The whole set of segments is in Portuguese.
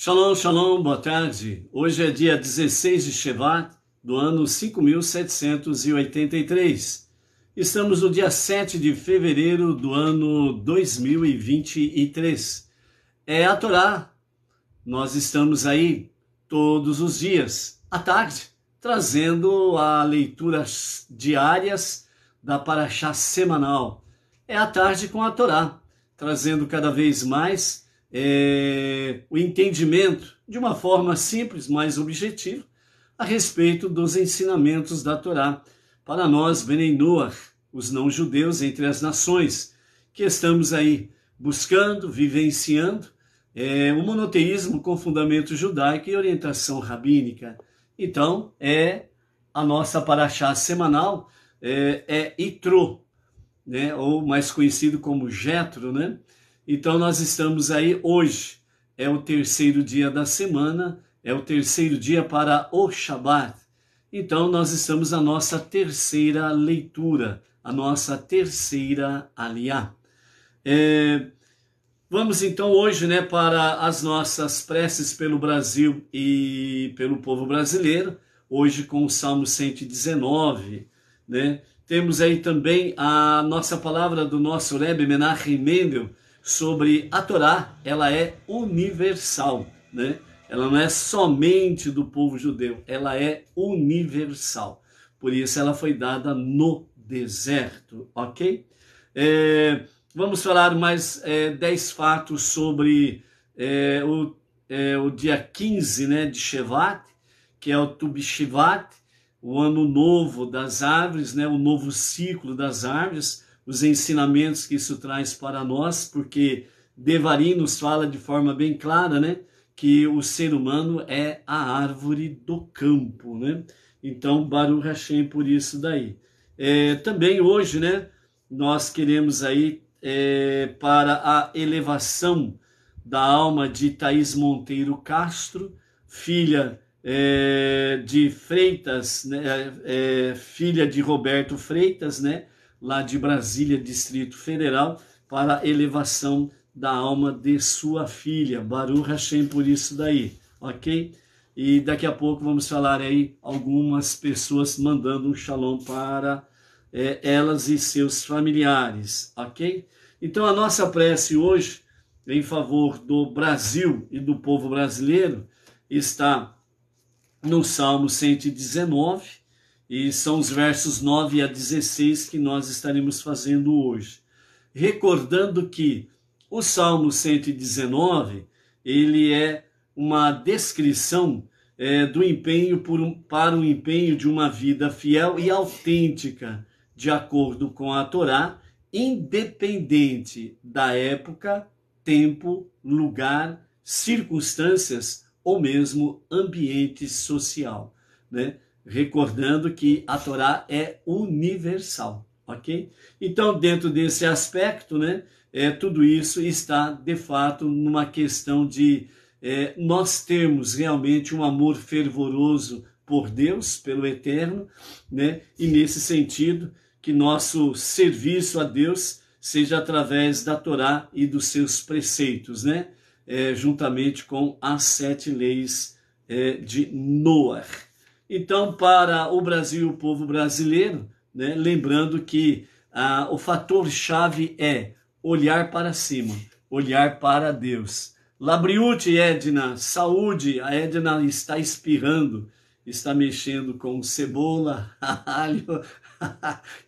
Shalom, shalom, boa tarde. Hoje é dia 16 de Shevat, do ano 5783. Estamos no dia 7 de fevereiro do ano 2023. É a Torá. Nós estamos aí todos os dias, à tarde, trazendo a leituras diárias da Parashá semanal. É à tarde com a Torá, trazendo cada vez mais o entendimento de uma forma simples, mais objetiva, a respeito dos ensinamentos da Torá para nós, Benei Noach, os não-judeus entre as nações, que estamos aí buscando, vivenciando o monoteísmo com fundamento judaico e orientação rabínica. Então, a nossa Parashá semanal é Itró, né, ou mais conhecido como Jetro, né? Então nós estamos aí hoje, é o terceiro dia da semana, é o terceiro dia para o Shabat. Então nós estamos na nossa terceira leitura, a nossa terceira aliá. Vamos então hoje, né, para as nossas preces pelo Brasil e pelo povo brasileiro, hoje com o Salmo 119, né? Temos aí também a nossa palavra do nosso Rebbe Menachem Mendel, sobre a Torá. Ela é universal, né? Ela não é somente do povo judeu, ela é universal. Por isso ela foi dada no deserto, ok? Vamos falar mais 10 fatos sobre o dia 15, né, de Shevat, que é o Tu B'Shivat, o ano novo das árvores, né, o novo ciclo das árvores, os ensinamentos que isso traz para nós, porque Devarim nos fala de forma bem clara, né, que o ser humano é a árvore do campo, né? Então, Baruch Hashem por isso daí. Também hoje, né, nós queremos aí para a elevação da alma de Thaís Monteiro Castro, filha de Freitas, né, filha de Roberto Freitas, né, lá de Brasília, Distrito Federal, para a elevação da alma de sua filha. Baruch Hashem por isso daí, ok? E daqui a pouco vamos falar aí algumas pessoas mandando um shalom para elas e seus familiares, ok? Então a nossa prece hoje, em favor do Brasil e do povo brasileiro, está no Salmo 119, e são os versos 9 a 16 que nós estaremos fazendo hoje. Recordando que o Salmo 119, ele é uma descrição do empenho para o empenho de uma vida fiel e autêntica, de acordo com a Torá, independente da época, tempo, lugar, circunstâncias ou mesmo ambiente social, né? Recordando que a Torá é universal, ok? Então, dentro desse aspecto, né, tudo isso está, de fato, numa questão de nós termos realmente um amor fervoroso por Deus, pelo Eterno, né? E nesse sentido, que nosso serviço a Deus seja através da Torá e dos seus preceitos, né? Juntamente com as 7 leis de Noach. Então, para o Brasil e o povo brasileiro, né, lembrando que o fator-chave é olhar para cima, olhar para Deus. Labriute, Edna, saúde, a Edna está espirrando, está mexendo com cebola, alho,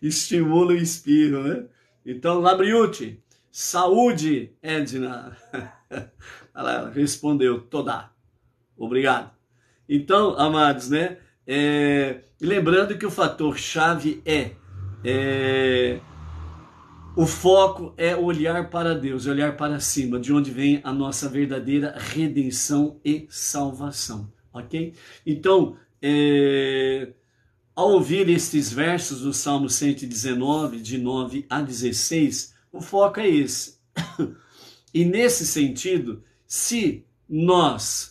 estimula o espirro, né? Então, Labriute, saúde, Edna. Ela respondeu, Todá, obrigado. Então, amados, né? Lembrando que o fator-chave o foco é olhar para Deus, olhar para cima, de onde vem a nossa verdadeira redenção e salvação, ok? Então, ao ouvir estes versos do Salmo 119, de 9 a 16, o foco é esse. E nesse sentido, se nós,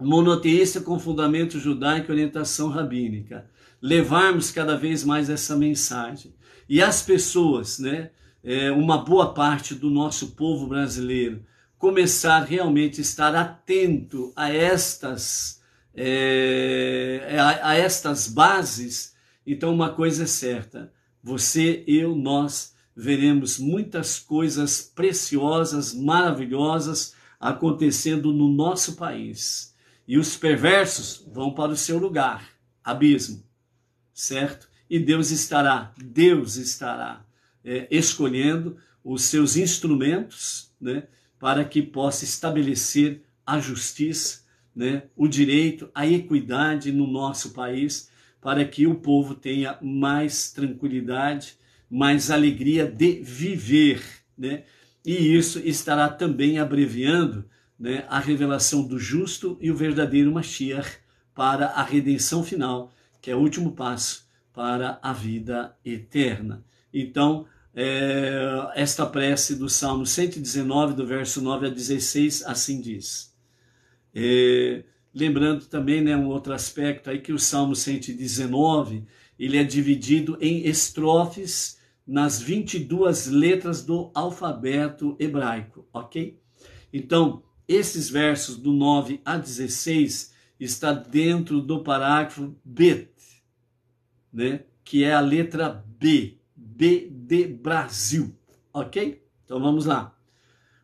monoteísta com fundamento judaico e orientação rabínica, levarmos cada vez mais essa mensagem, e as pessoas, né, uma boa parte do nosso povo brasileiro, começar realmente a estar atento a estas bases, então uma coisa é certa, você, eu, nós veremos muitas coisas preciosas, maravilhosas acontecendo no nosso país. E os perversos vão para o seu lugar, abismo, certo? E Deus estará escolhendo os seus instrumentos, né, para que possa estabelecer a justiça, né, o direito, a equidade no nosso país, para que o povo tenha mais tranquilidade, mais alegria de viver, né? E isso estará também abreviando, né, a revelação do justo e o verdadeiro Mashiach para a redenção final, que é o último passo para a vida eterna. Então, esta prece do Salmo 119, do verso 9 a 16, assim diz. Lembrando também, né, um outro aspecto aí, que o Salmo 119, ele é dividido em estrofes nas 22 letras do alfabeto hebraico, ok? Então, esses versos do 9 a 16 está dentro do parágrafo Bet, né, que é a letra B de Brasil, ok? Então vamos lá.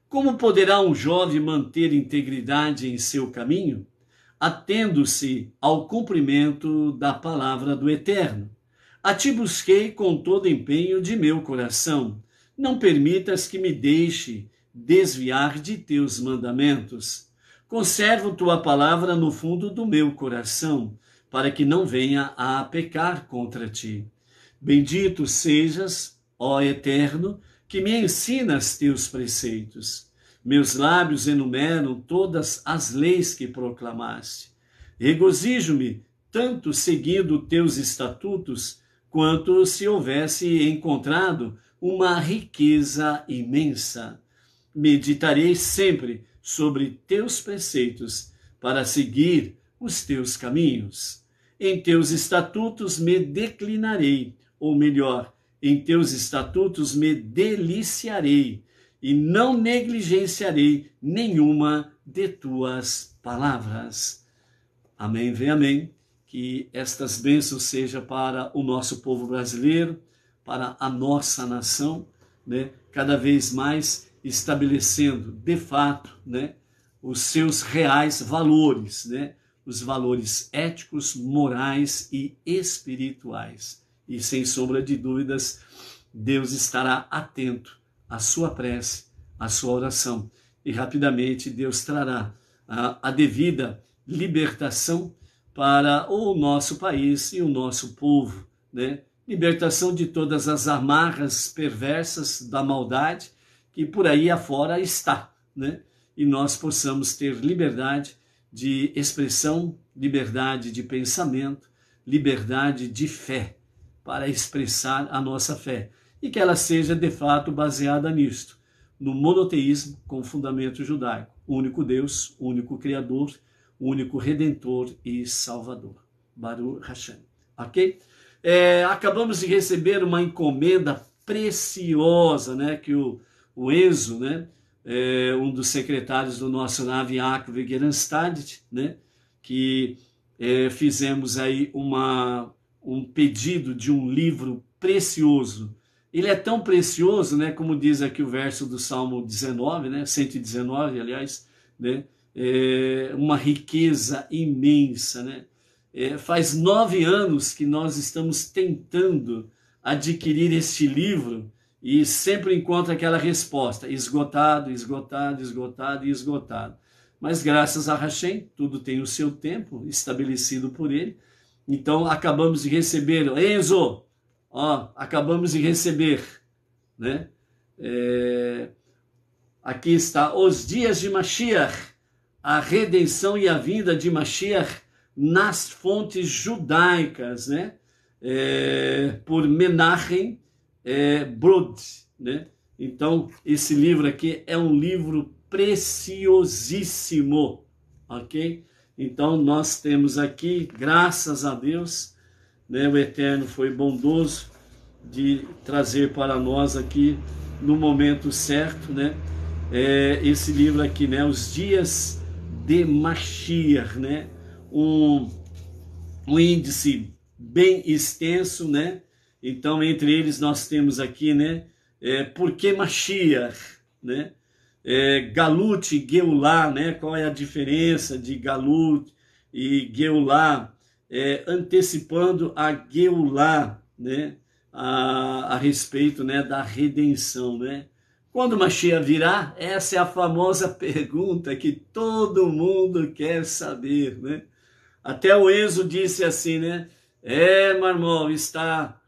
Como poderá um jovem manter integridade em seu caminho? Atendo-se ao cumprimento da palavra do Eterno. A ti busquei com todo empenho de meu coração. Não permitas que me deixe desviar de teus mandamentos. Conservo tua palavra no fundo do meu coração, para que não venha a pecar contra ti. Bendito sejas, ó Eterno, que me ensinas teus preceitos. Meus lábios enumeram todas as leis que proclamaste. Regozijo-me tanto seguindo teus estatutos, quanto se houvesse encontrado uma riqueza imensa. Meditarei sempre sobre teus preceitos, para seguir os teus caminhos. Em teus estatutos me declinarei, ou melhor, em teus estatutos me deliciarei, e não negligenciarei nenhuma de tuas palavras. Amém, vem amém. Que estas bênçãos sejam para o nosso povo brasileiro, para a nossa nação, né? Cada vez mais estabelecendo, de fato, né, os seus reais valores, né? Os valores éticos, morais e espirituais. E sem sombra de dúvidas, Deus estará atento à sua prece, à sua oração. E rapidamente Deus trará a devida libertação para o nosso país e o nosso povo, né? Libertação de todas as amarras perversas da maldade que por aí afora está, né? E nós possamos ter liberdade de expressão, liberdade de pensamento, liberdade de fé, para expressar a nossa fé. E que ela seja, de fato, baseada nisto, no monoteísmo com fundamento judaico. Único Deus, único Criador, único Redentor e Salvador. Baruch Hashem. Ok? Acabamos de receber uma encomenda preciosa, né? Que o Enzo, né? Um dos secretários do nosso Rav Yaakov Gerenstad, né? Que fizemos aí um pedido de um livro precioso. Ele é tão precioso, né? Como diz aqui o verso do Salmo 19, né? 119, aliás, né? Uma riqueza imensa, né? Faz 9 anos que nós estamos tentando adquirir este livro e sempre encontra aquela resposta, esgotado, esgotado, esgotado e esgotado. Mas graças a Hashem, tudo tem o seu tempo estabelecido por ele. Então acabamos de receber, Enzo, acabamos de receber, né? Aqui está, Os Dias de Mashiach, a redenção e a vinda de Mashiach nas fontes judaicas, né? Por Menachem Brod, né? Então, esse livro aqui é um livro preciosíssimo, ok? Então, nós temos aqui, graças a Deus, né? O Eterno foi bondoso de trazer para nós aqui no momento certo, né? esse livro aqui, né? Os Dias de Mashiach, né? Um índice bem extenso, né? Então, entre eles nós temos aqui, né? Por que Mashiach, né? Galut e Geulah, né? Qual é a diferença de Galut e Geulah? Antecipando a Geulah, né? A respeito, né, da redenção, né? Quando Mashiach virá? Essa é a famosa pergunta que todo mundo quer saber, né? Até o Enzo disse assim, né? Marmol, está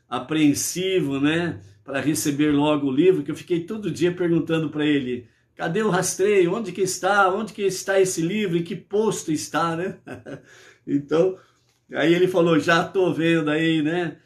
apreensivo, né? Para receber logo o livro, que eu fiquei todo dia perguntando para ele, cadê o rastreio? Onde que está? Onde que está esse livro? Em que posto está, né? Então, aí ele falou, já estou vendo aí, né?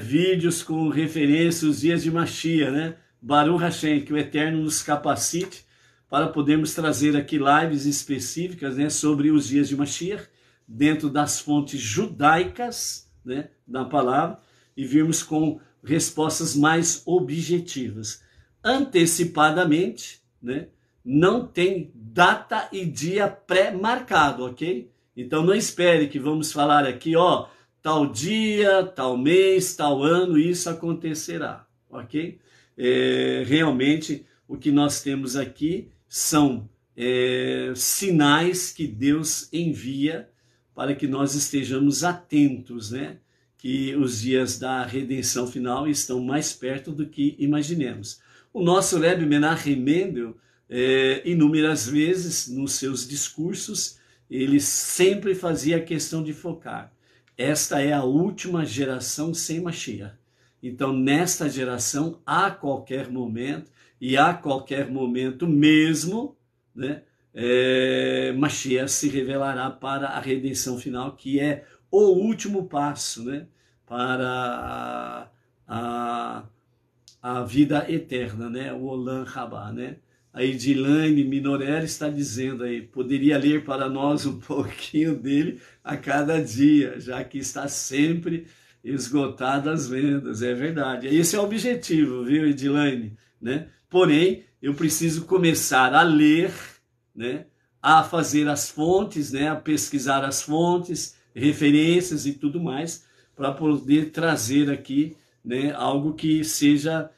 Vídeos com referência aos dias de Mashiach, né? Baruch Hashem, que o Eterno nos capacite para podermos trazer aqui lives específicas, né, sobre os dias de Mashiach, dentro das fontes judaicas, né, da palavra, e virmos com respostas mais objetivas. Antecipadamente, né, não tem data e dia pré-marcado, ok? Então não espere que vamos falar aqui, ó, tal dia, tal mês, tal ano, isso acontecerá, ok? Realmente, o que nós temos aqui são sinais que Deus envia para que nós estejamos atentos, né? Que os dias da redenção final estão mais perto do que imaginemos. O nosso Rebbe Menachem Mendel, inúmeras vezes nos seus discursos, ele sempre fazia questão de focar. Esta é a última geração sem Mashiach. Então, nesta geração, a qualquer momento, e a qualquer momento mesmo, né, Mashiach se revelará para a redenção final, que é o último passo, né, para a vida eterna, né, o Olam Rabá, né. A Edilane Minorelli está dizendo aí, poderia ler para nós um pouquinho dele a cada dia, já que está sempre esgotado as vendas, é verdade. Esse é o objetivo, viu, Edilane, né? Porém, eu preciso começar a ler, né, a fazer as fontes, né, a pesquisar as fontes, referências e tudo mais, para poder trazer aqui, né, algo que seja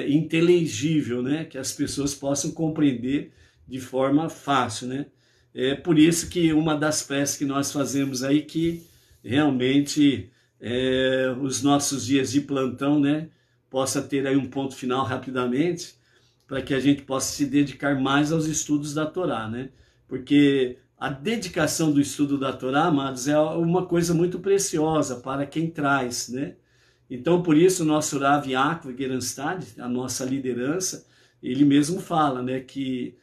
inteligível, né, que as pessoas possam compreender de forma fácil, né. É por isso que uma das preces que nós fazemos aí, que realmente os nossos dias de plantão, né, possa ter aí um ponto final rapidamente, para que a gente possa se dedicar mais aos estudos da Torá, né? Porque a dedicação do estudo da Torá, amados, é uma coisa muito preciosa para quem traz, né? Então, por isso, o nosso Rav Yaakov Geranstad, a nossa liderança, ele mesmo fala, né, que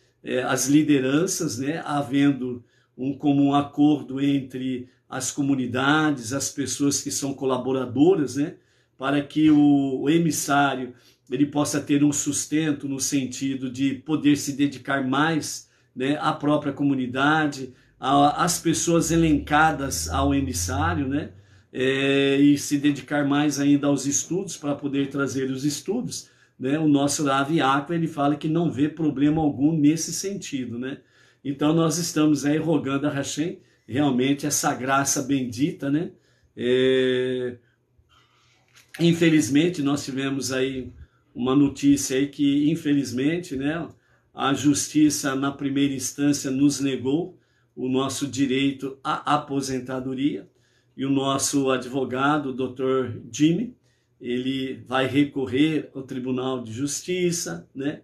as lideranças, né, havendo um comum acordo entre as comunidades, as pessoas que são colaboradoras, né, para que o emissário ele possa ter um sustento no sentido de poder se dedicar mais, né, à própria comunidade, às pessoas elencadas ao emissário, né, e se dedicar mais ainda aos estudos, para poder trazer os estudos, né. O nosso Rav Yaakov, ele fala que não vê problema algum nesse sentido, né. Então nós estamos aí rogando a Hashem realmente essa graça bendita, né. Infelizmente nós tivemos aí uma notícia aí que, infelizmente, né, a justiça na primeira instância nos negou o nosso direito à aposentadoria, e o nosso advogado, o Dr. Jimmy, ele vai recorrer ao Tribunal de Justiça, né?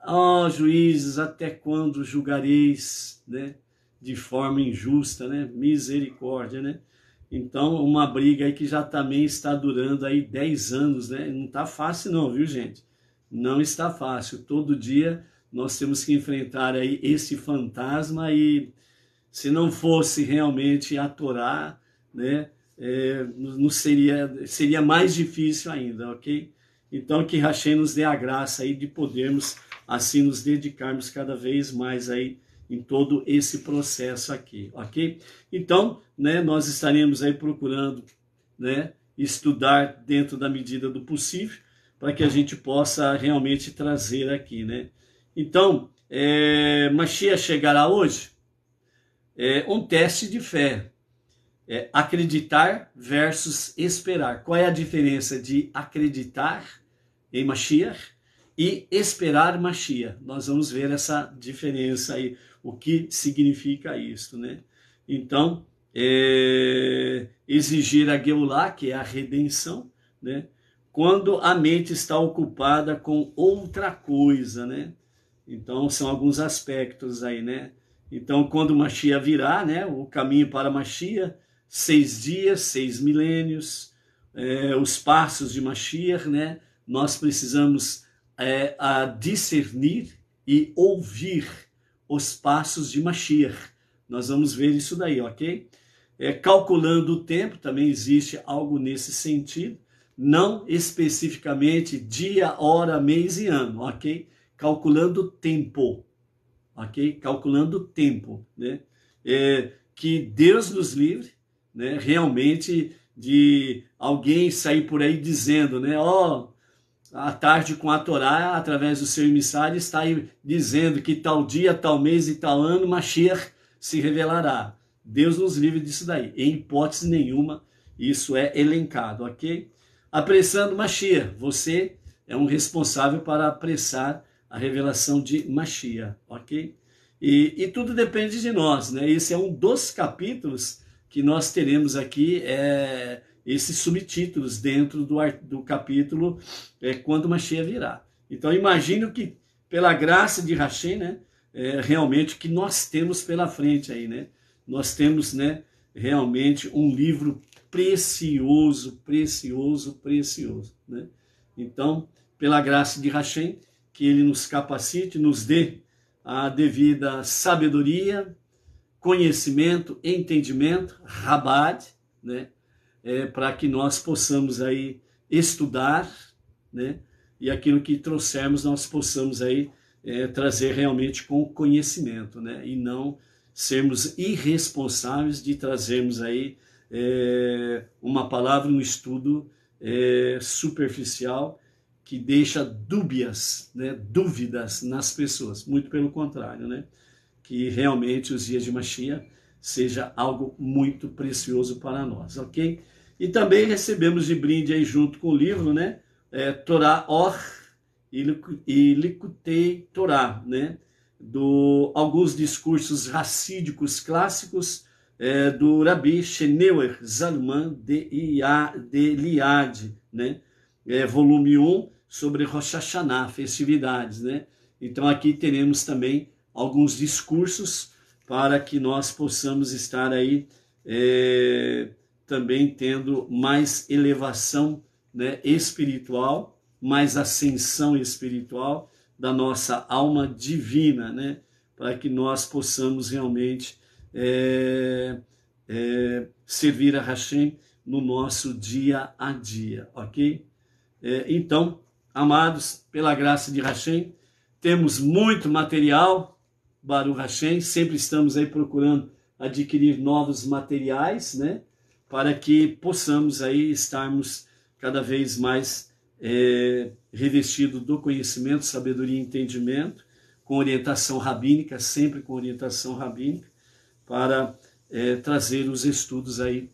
Ó juízes, até quando julgareis, né, de forma injusta, né? Misericórdia, né? Então, uma briga aí que já também está durando aí 10 anos, né? Não está fácil não, viu, gente? Não está fácil. Todo dia nós temos que enfrentar aí esse fantasma, e se não fosse realmente a Torá, né, não seria mais difícil ainda, ok? Então, que Hashem nos dê a graça aí de podermos assim nos dedicarmos cada vez mais aí em todo esse processo aqui, ok? Então, né, nós estaremos aí procurando, né, estudar dentro da medida do possível, para que a gente possa realmente trazer aqui, né? Então, Mashiach chegará hoje? Um teste de fé. Acreditar versus esperar. Qual é a diferença de acreditar em Mashiach e esperar Mashiach? Nós vamos ver essa diferença aí, o que significa isso, né? Então, exigir a Geulah, que é a redenção, né? Quando a mente está ocupada com outra coisa, né? Então, são alguns aspectos aí, né? Então, quando Mashiach virá, né? O caminho para Mashiach, 6 dias, 6 milênios, os passos de Mashiach, né? Nós precisamos discernir e ouvir os passos de Mashiach. Nós vamos ver isso daí, ok? Calculando o tempo, também existe algo nesse sentido, não especificamente dia, hora, mês e ano, ok? Calculando o tempo, ok? Calculando o tempo, né? Que Deus nos livre, né? Realmente de alguém sair por aí dizendo, né? A tarde com a Torá, através do seu emissário, está aí dizendo que tal dia, tal mês e tal ano, Mashiach se revelará. Deus nos livre disso daí. Em hipótese nenhuma, isso é elencado, ok? Apressando Mashiach. Você é um responsável para apressar a revelação de Mashiach, ok? E tudo depende de nós, né? Esse é um dos capítulos que nós teremos aqui, esses subtítulos dentro do capítulo quando Mashiach virá. Então, imagino que, pela graça de Hashem, né? Realmente o que nós temos pela frente aí, né? Nós temos, né, realmente um livro precioso, precioso, precioso, né? Então, pela graça de Hashem, que ele nos capacite, nos dê a devida sabedoria, conhecimento, entendimento, rabad, né? Para que nós possamos aí estudar, né? E aquilo que trouxermos nós possamos aí trazer realmente com conhecimento, né? E não sermos irresponsáveis de trazermos aí uma palavra, um estudo superficial que deixa dúbias, né? Dúvidas nas pessoas. Muito pelo contrário, né? Que realmente os dias de Mashiach seja algo muito precioso para nós, ok? E também recebemos de brinde aí junto com o livro, né? Torá Or e Likutei Torá, né? Alguns discursos racídicos clássicos do Rabi Sheneuer Zalman de Liad, né? Volume 1, sobre Rosh Hashanah, festividades, né? Então aqui teremos também alguns discursos para que nós possamos estar aí também tendo mais elevação, né, espiritual, mais ascensão espiritual da nossa alma divina, né, para que nós possamos realmente servir a Hashem no nosso dia a dia, ok? Então, amados, pela graça de Hashem, temos muito material, Baruch Hashem, sempre estamos aí procurando adquirir novos materiais, né, para que possamos aí estarmos cada vez mais revestidos do conhecimento, sabedoria e entendimento, com orientação rabínica, sempre com orientação rabínica, para trazer os estudos aí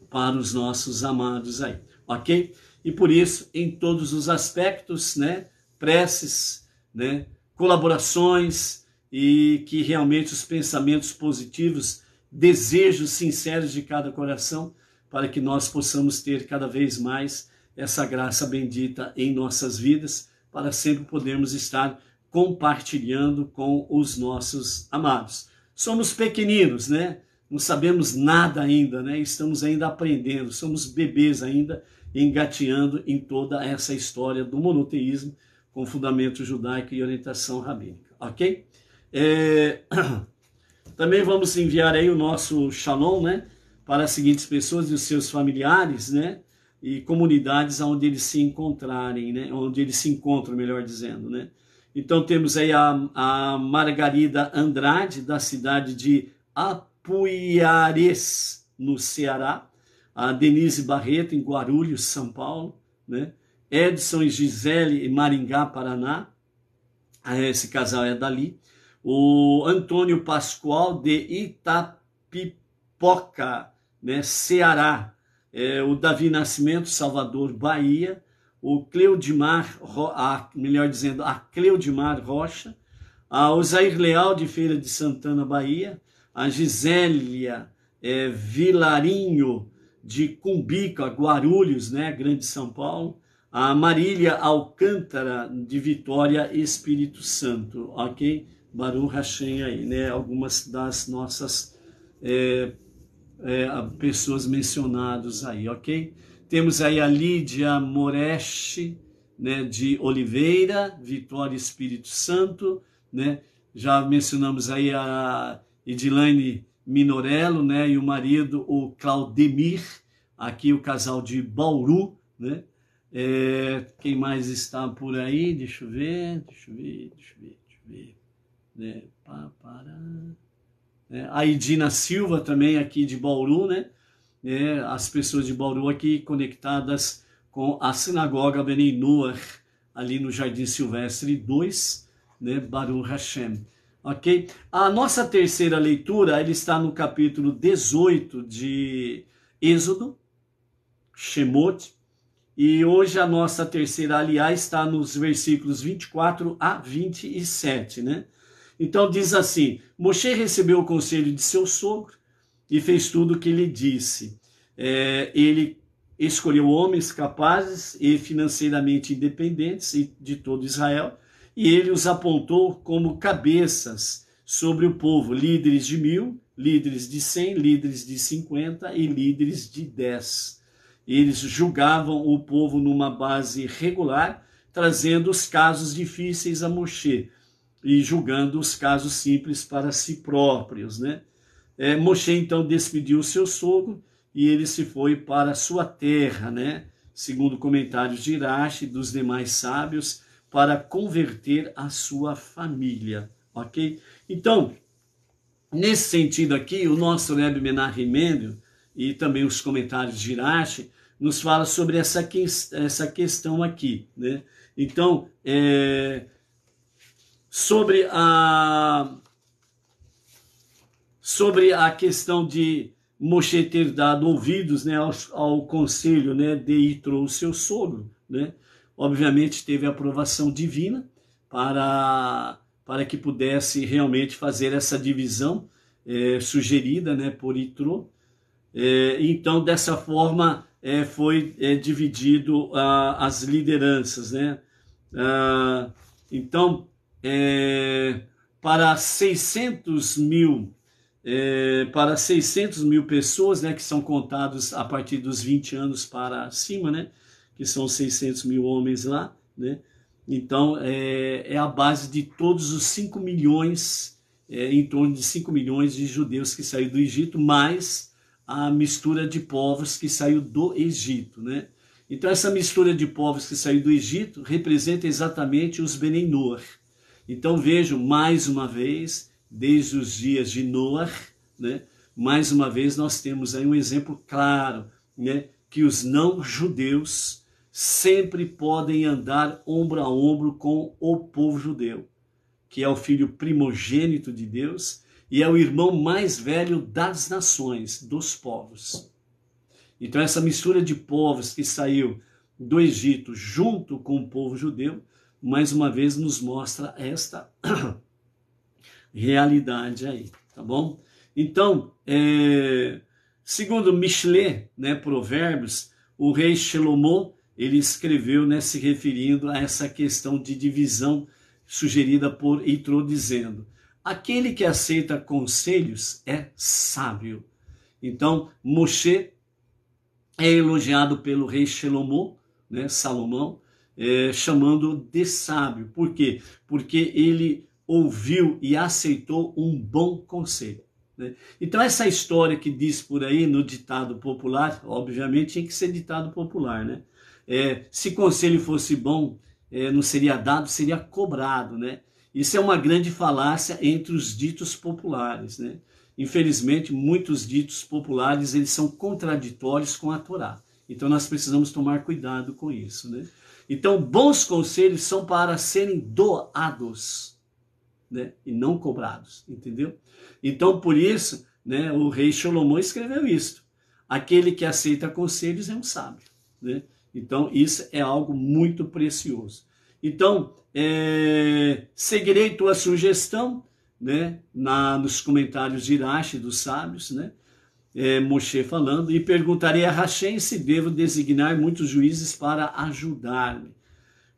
para os nossos amados aí, ok? E por isso, em todos os aspectos, né, preces, né, colaborações, e que realmente os pensamentos positivos, desejos sinceros de cada coração, para que nós possamos ter cada vez mais essa graça bendita em nossas vidas, para sempre podermos estar compartilhando com os nossos amados. Somos pequeninos, né? Não sabemos nada ainda, né? Estamos ainda aprendendo, somos bebês ainda, engateando em toda essa história do monoteísmo, com fundamento judaico e orientação rabínica, ok? Também vamos enviar aí o nosso shalom, né, para as seguintes pessoas e os seus familiares, né, e comunidades onde eles se encontrarem, né, onde eles se encontram, melhor dizendo, né. Então temos aí a Margarida Andrade, da cidade de Apuiarés, no Ceará, a Denise Barreto, em Guarulhos, São Paulo, né, Edson e Gisele em Maringá, Paraná. Esse casal é dali. O Antônio Pascoal de Itapipoca, né, Ceará. O Davi Nascimento, Salvador, Bahia. O Cleudimar, melhor dizendo, a Cleudimar Rocha. O Zair Leal de Feira de Santana, Bahia. A Gisélia Vilarinho de Cumbica, Guarulhos, né, Grande São Paulo. A Marília Alcântara de Vitória, Espírito Santo, ok? Baruch Hashem aí, né? Algumas das nossas pessoas mencionadas aí, ok? Temos aí a Lídia Moreche, né, de Oliveira, Vitória, Espírito Santo, né? Já mencionamos aí a Edilane Minorello, né, e o marido, o Claudemir, aqui o casal de Bauru, né? Quem mais está por aí? Deixa eu ver. Né? A Idina Silva também aqui de Bauru, né? As pessoas de Bauru aqui conectadas com a Sinagoga Benei Noach, ali no Jardim Silvestre 2, né? Baruch Hashem. Ok? A nossa terceira leitura, ele está no capítulo 18 de Êxodo, Shemot, e hoje a nossa terceira aliá está nos versículos 24 a 27, né? Então diz assim: Moshe recebeu o conselho de seu sogro e fez tudo o que lhe disse. Ele escolheu homens capazes e financeiramente independentes de todo Israel, e ele os apontou como cabeças sobre o povo, líderes de 1000, líderes de 100, líderes de 50 e líderes de 10. Eles julgavam o povo numa base regular, trazendo os casos difíceis a Moshe e julgando os casos simples para si próprios, né? Moshe então despediu seu sogro e ele se foi para sua terra, né? Segundo comentários de Irache e dos demais sábios, para converter a sua família, ok? Então, nesse sentido aqui, o nosso Rebbe Menachem Mendel e também os comentários de Irache nos fala sobre essa questão aqui, né? Então, sobre a questão de Moshe ter dado ouvidos, né, ao conselho, né, de Yitro, seu sogro, né? Obviamente teve aprovação divina para que pudesse realmente fazer essa divisão sugerida, né, por Yitro. Então, dessa forma, foi dividido as lideranças, né? Então, para 600 mil pessoas, né, que são contados a partir dos 20 anos para cima, né, que são 600 mil homens lá, né? Então, é a base de todos os 5 milhões, em torno de 5 milhões de judeus que saíram do Egito, mais a mistura de povos que saiu do Egito, né? Então, essa mistura de povos que saiu do Egito representa exatamente os Benei Noach. Então, vejam, mais uma vez, desde os dias de Noach, né? Mais uma vez, nós temos aí um exemplo claro, né? Que os não-judeus sempre podem andar ombro a ombro com o povo judeu, que é o filho primogênito de Deus e é o irmão mais velho das nações, dos povos. Então, essa mistura de povos que saiu do Egito junto com o povo judeu, mais uma vez nos mostra esta realidade aí, tá bom? Então, segundo Mishle, né, Provérbios, o rei Shelomo, ele escreveu, né, se referindo a essa questão de divisão sugerida por Yitro, dizendo: aquele que aceita conselhos é sábio. Então, Moshe é elogiado pelo rei Shelomo, né, Salomão, chamando de sábio. Por quê? Porque ele ouviu e aceitou um bom conselho, né? Então, essa história que diz por aí no ditado popular, obviamente tinha que ser ditado popular, né? Se conselho fosse bom, não seria dado, seria cobrado, né? Isso é uma grande falácia entre os ditos populares, né? Infelizmente, muitos ditos populares, eles são contraditórios com a Torá. Então, nós precisamos tomar cuidado com isso, né? Então, bons conselhos são para serem doados, né? E não cobrados, entendeu? Então, por isso, né, o rei Salomão escreveu isso. Aquele que aceita conselhos é um sábio, né? Então, isso é algo muito precioso. Então, seguirei tua sugestão, né, nos comentários de Irache dos sábios, né? Moshe falando, e perguntarei a Hashem se devo designar muitos juízes para ajudar-me.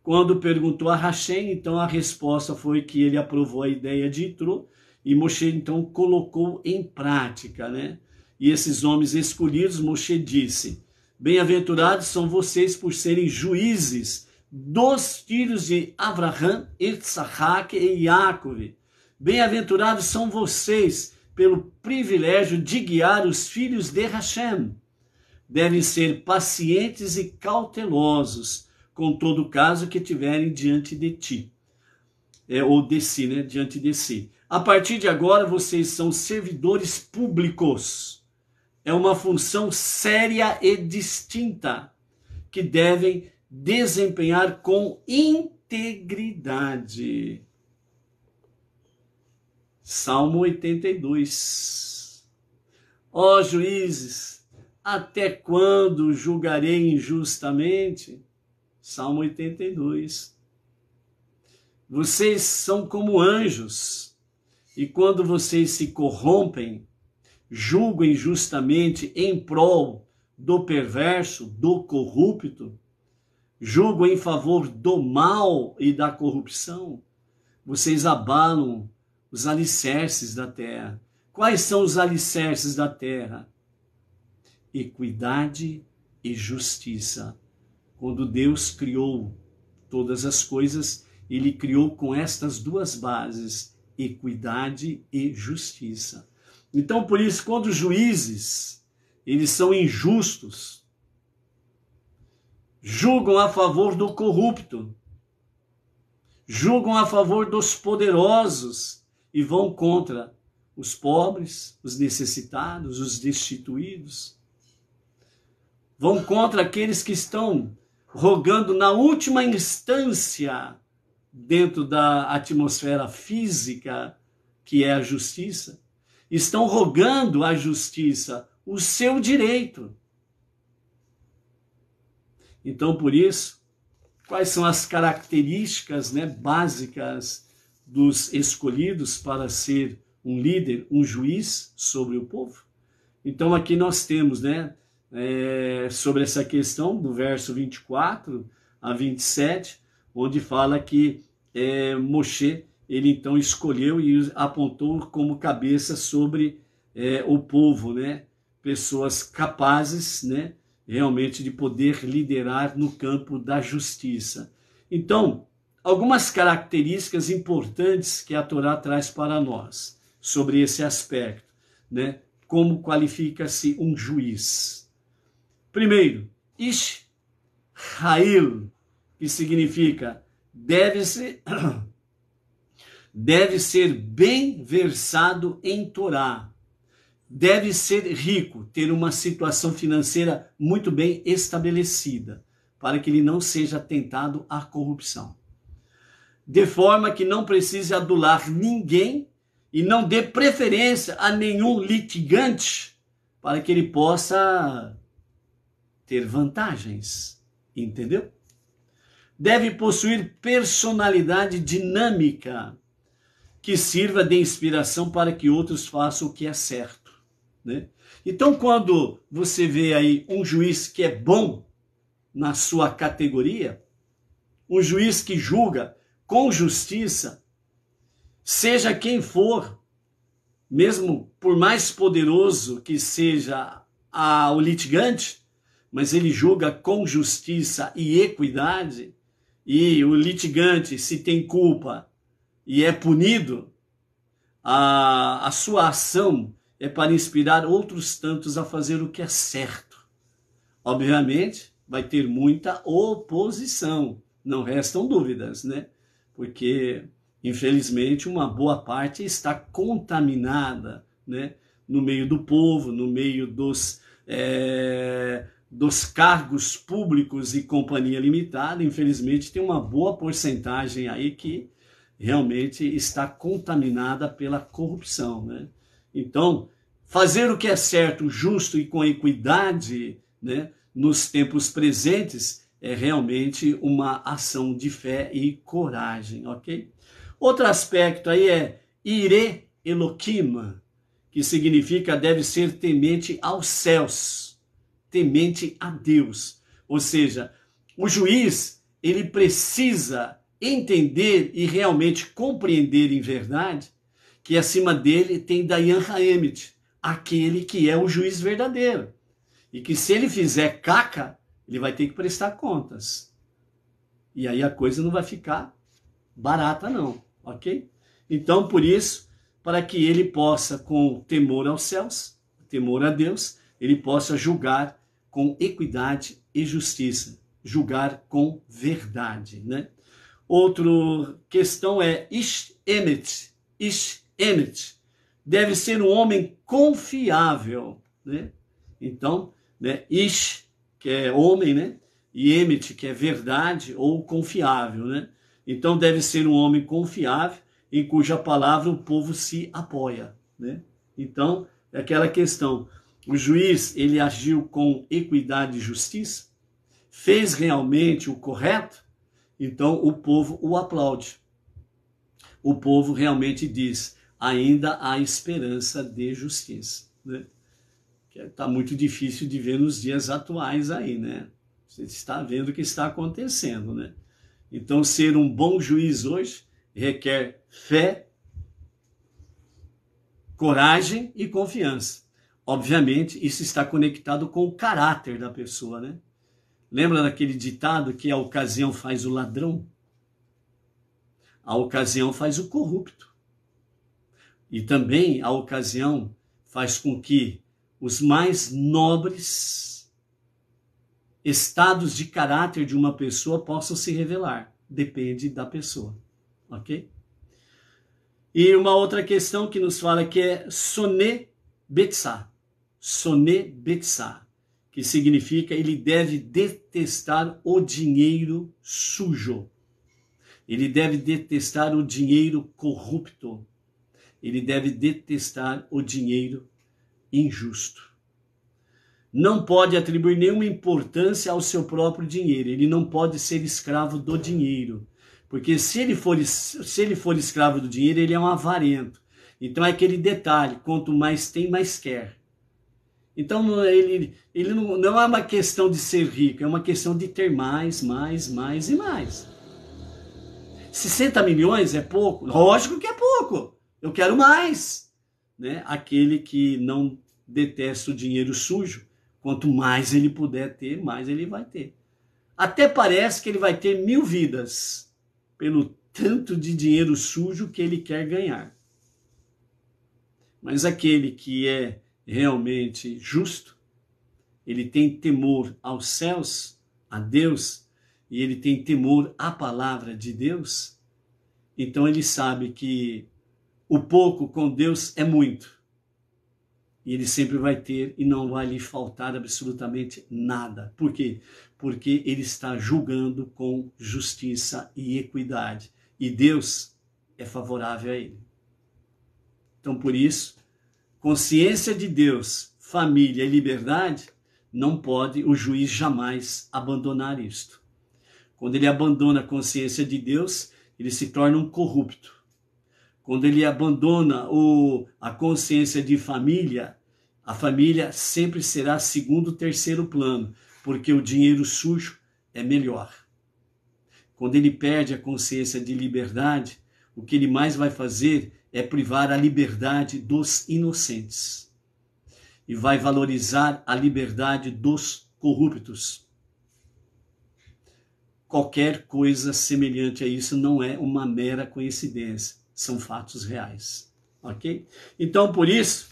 Quando perguntou a Hashem, então a resposta foi que ele aprovou a ideia de Yitro, e Moshe então colocou em prática, né? E esses homens escolhidos, Moshe disse, bem-aventurados são vocês por serem juízes dos filhos de Abraham, Isaac e Jacob. Bem-aventurados são vocês pelo privilégio de guiar os filhos de Hashem. Devem ser pacientes e cautelosos com todo caso que tiverem diante de ti. Ou de si, né? Diante de si. A partir de agora, vocês são servidores públicos. É uma função séria e distinta que devem desempenhar com integridade. Salmo 82. Ó juízes, até quando julgarei injustamente? Salmo 82. Vocês são como anjos, e quando vocês se corrompem, julgam injustamente em prol do perverso, do corrupto, julgam em favor do mal e da corrupção, vocês abalam os alicerces da terra. Quais são os alicerces da terra? Equidade e justiça. Quando Deus criou todas as coisas, ele criou com estas duas bases, equidade e justiça. Então, por isso, quando os juízes, eles são injustos, julgam a favor do corrupto, julgam a favor dos poderosos e vão contra os pobres, os necessitados, os destituídos. Vão contra aqueles que estão rogando na última instância dentro da atmosfera física, que é a justiça. Estão rogando a justiça, o seu direito. Então, por isso, quais são as características, né, básicas dos escolhidos para ser um líder, um juiz sobre o povo? Então, aqui nós temos, né, sobre essa questão, do verso 24 a 27, onde fala que Moshe, ele então escolheu e apontou como cabeça sobre o povo, né, pessoas capazes, né, realmente de poder liderar no campo da justiça. Então, algumas características importantes que a Torá traz para nós sobre esse aspecto, né? Como qualifica-se um juiz? Primeiro, Ish Ha'il, que significa deve ser bem versado em Torá. Deve ser rico, ter uma situação financeira muito bem estabelecida, para que ele não seja tentado à corrupção. De forma que não precise adular ninguém e não dê preferência a nenhum litigante, para que ele possa ter vantagens, entendeu? Deve possuir personalidade dinâmica, que sirva de inspiração para que outros façam o que é certo, né? Então, quando você vê aí um juiz que é bom na sua categoria, um juiz que julga com justiça, seja quem for, mesmo por mais poderoso que seja o litigante, mas ele julga com justiça e equidade, e o litigante, se tem culpa e é punido, a sua ação é para inspirar outros tantos a fazer o que é certo. Obviamente, vai ter muita oposição, não restam dúvidas, né? Porque, infelizmente, uma boa parte está contaminada, né? No meio do povo, no meio dos cargos públicos e companhia limitada, infelizmente, tem uma boa porcentagem aí que realmente está contaminada pela corrupção, né? Então, fazer o que é certo, justo e com equidade, né, nos tempos presentes é realmente uma ação de fé e coragem, ok? Outro aspecto aí é Ire Elohim, que significa deve ser temente aos céus, temente a Deus. Ou seja, o juiz, ele precisa entender e realmente compreender em verdade que acima dele tem Dayan Haemet, aquele que é o juiz verdadeiro. E que se ele fizer caca, ele vai ter que prestar contas. E aí a coisa não vai ficar barata não, ok? Então, por isso, para que ele possa, com temor aos céus, temor a Deus, ele possa julgar com equidade e justiça, julgar com verdade, né? Outra questão é Ish Emet, deve ser um homem confiável, né? Então, né, Ish, que é homem, né? E Emet, que é verdade ou confiável, né? Então deve ser um homem confiável, em cuja palavra o povo se apoia, né? Então, é aquela questão, o juiz, ele agiu com equidade e justiça, fez realmente o correto, então o povo o aplaude. O povo realmente diz, ainda há esperança de justiça, né? Que está muito difícil de ver nos dias atuais aí, né? Você está vendo o que está acontecendo, né? Então, ser um bom juiz hoje requer fé, coragem e confiança. Obviamente, isso está conectado com o caráter da pessoa, né? Lembra daquele ditado que a ocasião faz o ladrão? A ocasião faz o corrupto. E também a ocasião faz com que os mais nobres estados de caráter de uma pessoa possam se revelar. Depende da pessoa, ok? E uma outra questão que nos fala que é Soné Betzá, que significa ele deve detestar o dinheiro sujo. Ele deve detestar o dinheiro corrupto. Ele deve detestar o dinheiro injusto. Não pode atribuir nenhuma importância ao seu próprio dinheiro. Ele não pode ser escravo do dinheiro. Porque se ele for escravo do dinheiro, ele é um avarento. Então é aquele detalhe, quanto mais tem, mais quer. Então ele não é uma questão de ser rico, é uma questão de ter mais e mais. 60 milhões é pouco? Lógico que é pouco. Eu quero mais, né? Aquele que não detesta o dinheiro sujo, quanto mais ele puder ter, mais ele vai ter. Até parece que ele vai ter 1000 vidas, pelo tanto de dinheiro sujo que ele quer ganhar. Mas aquele que é realmente justo, ele tem temor aos céus, a Deus, e ele tem temor à palavra de Deus, então ele sabe que o pouco com Deus é muito. E ele sempre vai ter e não vai lhe faltar absolutamente nada. Por quê? Porque ele está julgando com justiça e equidade. E Deus é favorável a ele. Então, por isso, consciência de Deus, família e liberdade, não pode o juiz jamais abandonar isto. Quando ele abandona a consciência de Deus, ele se torna um corrupto. Quando ele abandona a consciência de família, a família sempre será segundo, terceiro plano, porque o dinheiro sujo é melhor. Quando ele perde a consciência de liberdade, o que ele mais vai fazer é privar a liberdade dos inocentes. E vai valorizar a liberdade dos corruptos. Qualquer coisa semelhante a isso não é uma mera coincidência. São fatos reais, ok? Então, por isso,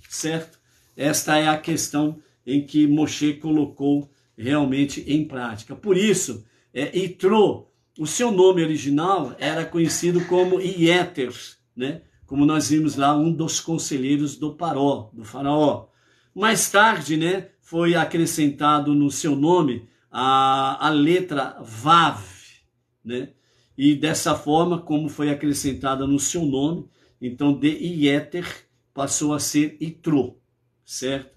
certo? Esta é a questão em que Moshe colocou realmente em prática. Por isso, Yitro, o seu nome original era conhecido como Ieter, né? Como nós vimos lá, um dos conselheiros do faraó. Mais tarde, né, foi acrescentado no seu nome a letra Vav, né? E dessa forma, como foi acrescentada no seu nome, então de Ieter passou a ser Itrô, certo?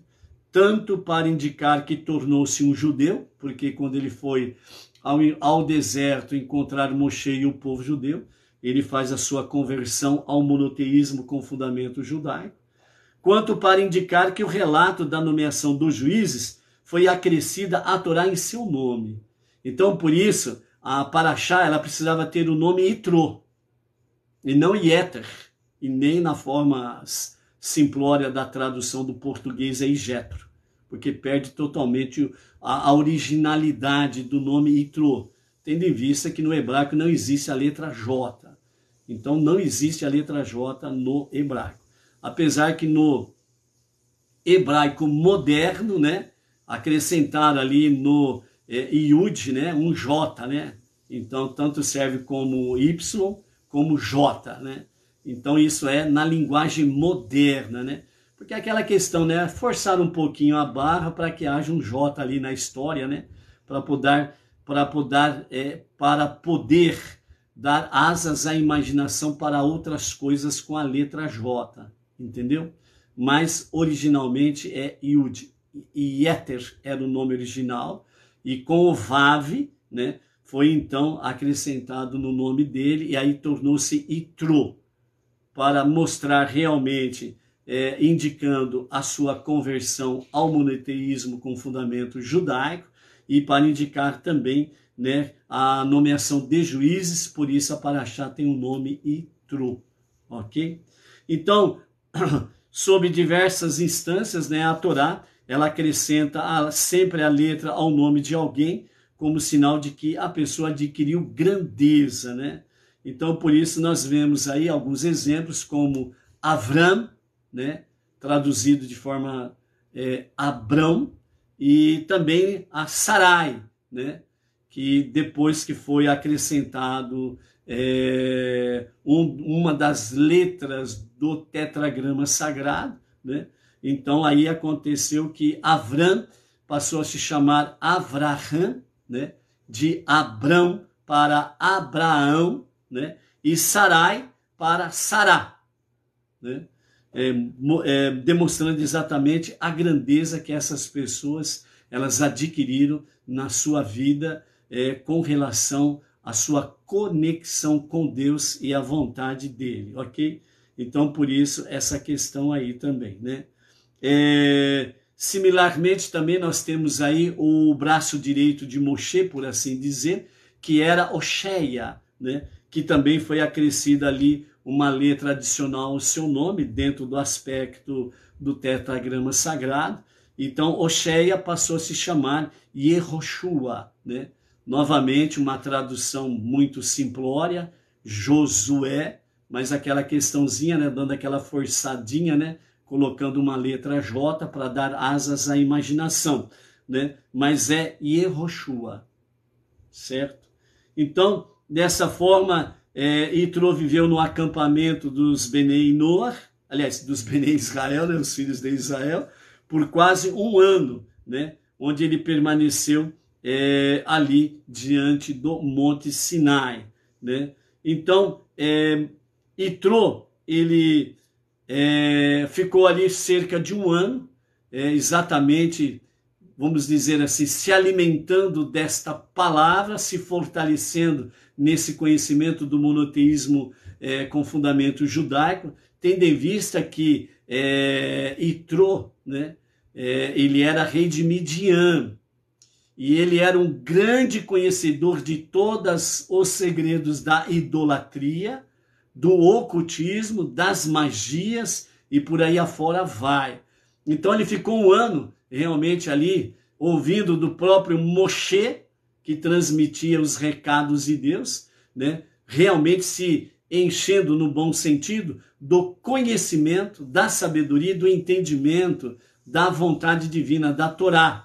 Tanto para indicar que tornou-se um judeu, porque quando ele foi ao deserto encontrar Moshe e o povo judeu, ele faz a sua conversão ao monoteísmo com fundamento judaico, quanto para indicar que o relato da nomeação dos juízes foi acrescida à Torá em seu nome. Então, por isso, a Parashá ela precisava ter o nome Itrô, e não Ieter, e nem na forma simplória da tradução do português é Jetro, porque perde totalmente a originalidade do nome Itrô, tendo em vista que no hebraico não existe a letra J. Então, não existe a letra J no hebraico. Apesar que no hebraico moderno, né, acrescentaram ali no Yud, né, um J, né? Então, tanto serve como Y, como J, né? Então, isso é na linguagem moderna, né? Porque aquela questão, né, forçar um pouquinho a barra para que haja um J ali na história, né? Para poder dar asas à imaginação para outras coisas com a letra J, entendeu? Mas originalmente é Yud. Ieter era o nome original, e com o Vav, né, foi então acrescentado no nome dele, e aí tornou-se Itrô, para mostrar realmente, indicando a sua conversão ao monoteísmo com fundamento judaico, e para indicar também, né, a nomeação de juízes, por isso a Parashá tem o nome Itrô, ok? Então, sob diversas instâncias, né, a Torá, ela acrescenta sempre a letra ao nome de alguém, como sinal de que a pessoa adquiriu grandeza, né? Então, por isso, nós vemos aí alguns exemplos, como Avram, né, traduzido de forma Abrão, e também a Sarai, né, que depois que foi acrescentado uma das letras do tetragrama sagrado, né, então aí aconteceu que Avram passou a se chamar Avraham, né, de Abrão para Abraão, né, e Sarai para Sará, né, demonstrando exatamente a grandeza que essas pessoas elas adquiriram na sua vida com relação à sua conexão com Deus e a vontade dele, ok? Então, por isso, essa questão aí também, né? Similarmente, também nós temos aí o braço direito de Moshe, por assim dizer, que era Osheia, né? Que também foi acrescida ali uma letra adicional ao seu nome, dentro do aspecto do tetragrama sagrado. Então, Osheia passou a se chamar Yehoshua, né? Novamente, uma tradução muito simplória, Josué, mas aquela questãozinha, né, dando aquela forçadinha, né, colocando uma letra J para dar asas à imaginação, né? Mas é Yehoshua, certo? Então, dessa forma, Itrô viveu no acampamento dos Benei Noar, aliás, dos Benei Israel, né, os filhos de Israel, por quase um ano, né, onde ele permaneceu ali diante do Monte Sinai, né? Então, Itrô, ele ficou ali cerca de um ano, exatamente, vamos dizer assim, se alimentando desta palavra, se fortalecendo nesse conhecimento do monoteísmo com fundamento judaico, tendo em vista que Itrô, né, ele era rei de Midian, e ele era um grande conhecedor de todos os segredos da idolatria, do ocultismo, das magias, e por aí afora vai. Então ele ficou um ano realmente ali, ouvindo do próprio Moshe, que transmitia os recados de Deus, né? Realmente se enchendo no bom sentido do conhecimento, da sabedoria e do entendimento da vontade divina da Torá.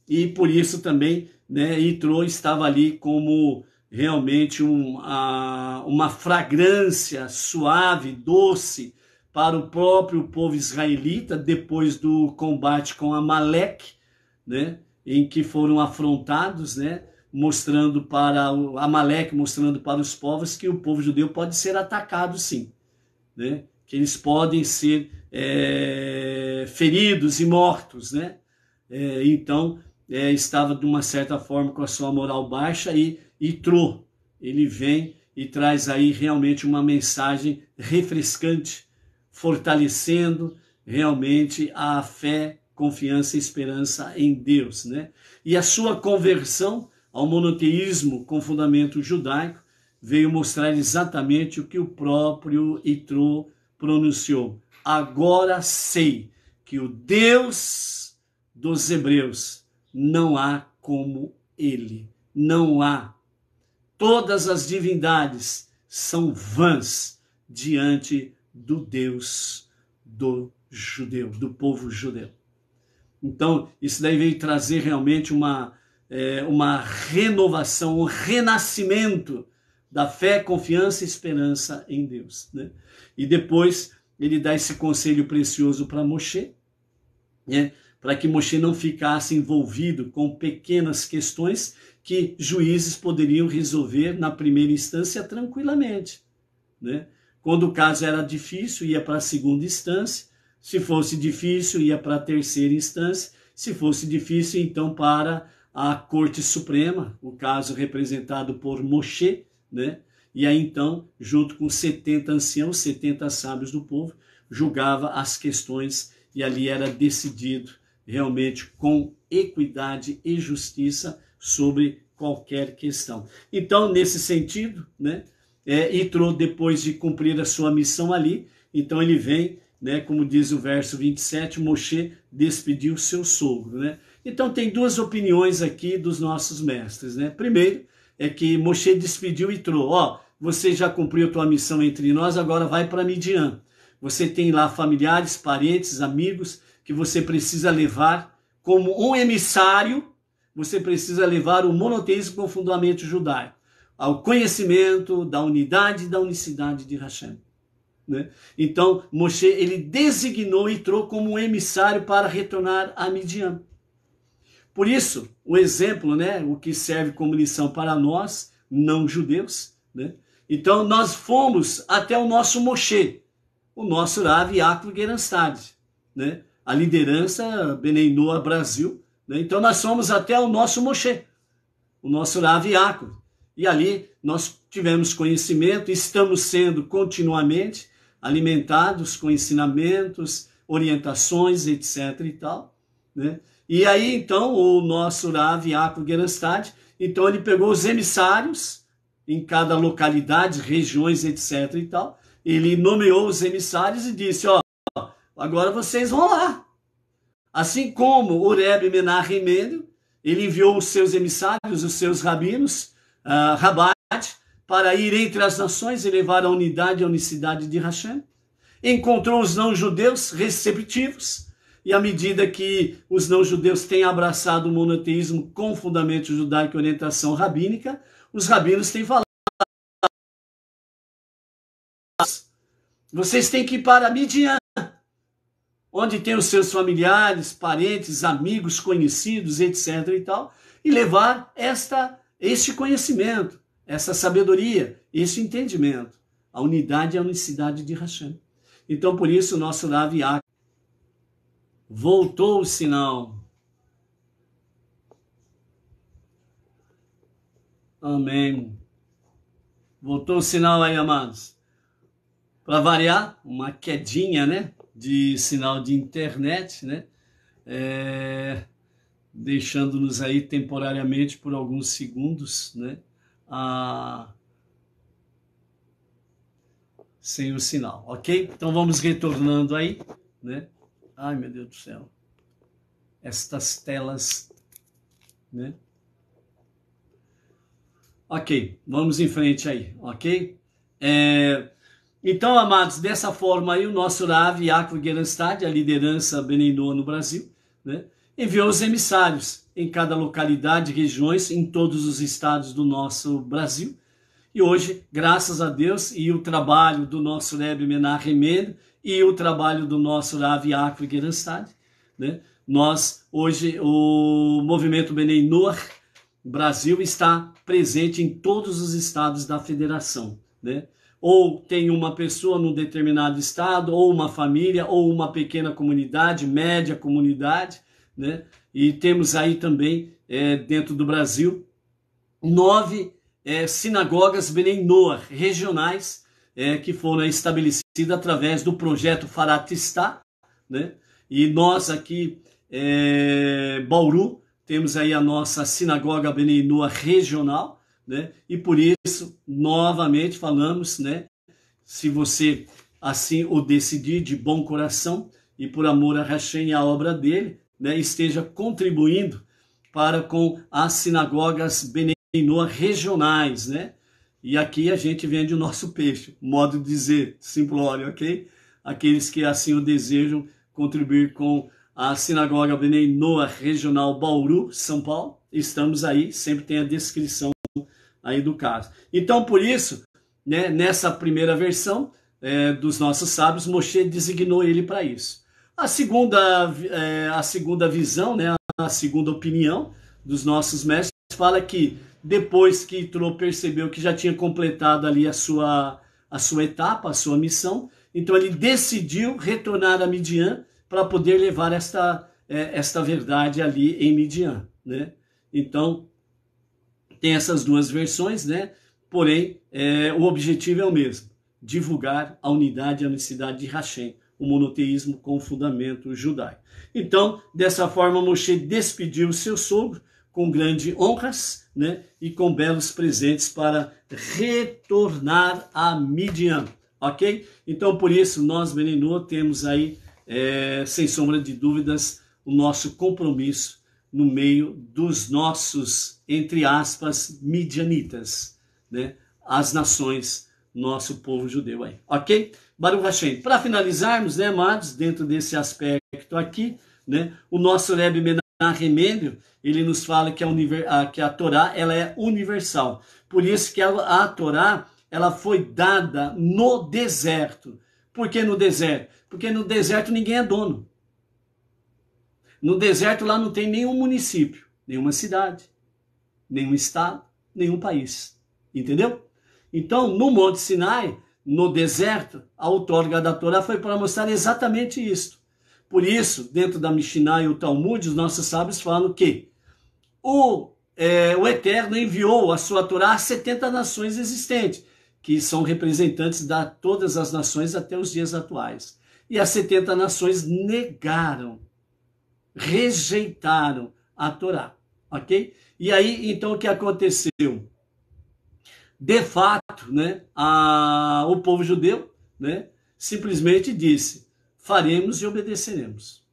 E por isso também, né, Itrô estava ali como realmente uma fragrância suave, doce, para o próprio povo israelita, depois do combate com Amaleque, né, em que foram afrontados, né, mostrando para o Amaleque, mostrando para os povos que o povo judeu pode ser atacado sim, né, que eles podem ser feridos e mortos, né. Então, estava de uma certa forma com a sua moral baixa, e Itrô, ele vem e traz aí realmente uma mensagem refrescante, fortalecendo realmente a fé, confiança e esperança em Deus, né? E a sua conversão ao monoteísmo com fundamento judaico veio mostrar exatamente o que o próprio Itrô pronunciou. Agora sei que o Deus dos hebreus não há como ele. Não há. Todas as divindades são vãs diante do Deus do judeu, do povo judeu. Então, isso daí veio trazer realmente uma renovação, um renascimento da fé, confiança e esperança em Deus, né? E depois ele dá esse conselho precioso para Moshe, né? Para que Moshe não ficasse envolvido com pequenas questões que juízes poderiam resolver na primeira instância tranquilamente, né? Quando o caso era difícil, ia para a segunda instância. Se fosse difícil, ia para a terceira instância. Se fosse difícil, então para a Corte Suprema, o caso representado por Moshe, né? E aí então, junto com 70 anciãos, 70 sábios do povo, julgava as questões e ali era decidido realmente com equidade e justiça sobre qualquer questão. Então, nesse sentido, né, Itrô, depois de cumprir a sua missão ali, então ele vem, né, como diz o verso 27, Moshe despediu seu sogro, né? Então tem duas opiniões aqui dos nossos mestres, né? Primeiro é que Moshe despediu Itrô, você já cumpriu a tua missão entre nós, agora vai para Midian. Você tem lá familiares, parentes, amigos que você precisa levar como um emissário, você precisa levar o monoteísmo com fundamento judaico, ao conhecimento da unidade e da unicidade de Hashem, né? Então, Moshe, ele designou Itrô como um emissário para retornar a Midian. Por isso, o exemplo, né, o que serve como lição para nós, não judeus, né? Então, nós fomos até o nosso Moshe, o nosso Rav Yaakov Geranstad, né? A liderança Bnei Noah Brasil, né? Então, nós fomos até o nosso Moshe, o nosso Rav Yaakov. E ali nós tivemos conhecimento, estamos sendo continuamente alimentados com ensinamentos, orientações, etc. e tal, né? E aí, então, o nosso Rav Yaakov Geranstad, então ele pegou os emissários em cada localidade, regiões, etc. e tal. Ele nomeou os emissários e disse, agora vocês vão lá. Assim como o Rebbe Menachem Mendel, ele enviou os seus emissários, os seus rabinos, Rabat, para ir entre as nações e levar a unidade e a unicidade de Hashem. Encontrou os não-judeus receptivos, e à medida que os não-judeus têm abraçado o monoteísmo com fundamento judaico e orientação rabínica, os rabinos têm falado, vocês têm que ir para Midian, onde tem os seus familiares, parentes, amigos, conhecidos, etc. e tal, e levar este conhecimento, essa sabedoria, esse entendimento, a unidade e a unicidade de Hashem. Então, por isso, o nosso Rav Yaakov voltou o sinal. Amém. Voltou o sinal aí, amados. Para variar, uma quedinha, né, de sinal de internet, né, deixando-nos aí temporariamente por alguns segundos, né, sem o sinal, ok? Então vamos retornando aí, né? Ai, meu Deus do céu. Estas telas, né? Ok, vamos em frente aí, ok? Então, amados, dessa forma aí, o nosso Rav Yaakov Geranstad, a liderança Bnei Noah no Brasil, né, enviou os emissários em cada localidade, regiões, em todos os estados do nosso Brasil. E hoje, graças a Deus, e o trabalho do nosso Rebbe Menachem Mendel e o trabalho do nosso Rav Yaakov Geranstad, né, Hoje, o movimento Bnei Noach Brasil está presente em todos os estados da federação, né? Ou tem uma pessoa num determinado estado, ou uma família, ou uma pequena comunidade, média comunidade, né? E temos aí também, dentro do Brasil, 9 sinagogas Bnei Noach regionais, que foram estabelecidas através do projeto Faratistá, né? E nós aqui, Bauru, temos aí a nossa sinagoga Bnei Noach regional, né? E por isso, novamente falamos, né? Se você assim o decidir de bom coração e por amor a Hashem e a obra dele, né? Esteja contribuindo para com as sinagogas Bnei Noach regionais, né? E aqui a gente vende o nosso peixe, modo de dizer, simplório, ok? Aqueles que assim o desejam contribuir com a sinagoga Bnei Noach regional Bauru, São Paulo, estamos aí, sempre tem a descrição aí do caso. Então, por isso, né, nessa primeira versão dos nossos sábios, Moshe designou ele para isso. A segunda visão, né, a segunda opinião dos nossos mestres, fala que depois que Yitro percebeu que já tinha completado ali a sua etapa, a sua missão, então ele decidiu retornar a Midian para poder levar esta verdade ali em Midian, né? Então, tem essas duas versões, né? Porém, o objetivo é o mesmo, divulgar a unidade e a unicidade de Hashem, o monoteísmo com fundamento judaico. Então, dessa forma, Moshe despediu seu sogro com grandes honras, né? E com belos presentes para retornar a Midian, ok? Então, por isso, nós, Bnei Noach, temos aí, sem sombra de dúvidas, o nosso compromisso no meio dos nossos, entre aspas, midianitas, né? As nações, nosso povo judeu aí, ok? Baruch Hashem. Para finalizarmos, né, amados, dentro desse aspecto aqui, né, o nosso Rebbe Menachem Mendel, ele nos fala que a Torá, ela é universal. Por isso que a Torá, ela foi dada no deserto. Por que no deserto? Porque no deserto ninguém é dono. No deserto lá não tem nenhum município, nenhuma cidade, nenhum estado, nenhum país. Entendeu? Então, no Monte Sinai, no deserto, a outorga da Torá foi para mostrar exatamente isso. Por isso, dentro da Mishnah e o Talmud, os nossos sábios falam que o Eterno enviou a sua Torá a 70 nações existentes, que são representantes de todas as nações até os dias atuais. E as 70 nações negaram, rejeitaram a Torá, ok? E aí, então, o que aconteceu? De fato, né, o povo judeu, né, simplesmente disse, faremos e obedeceremos.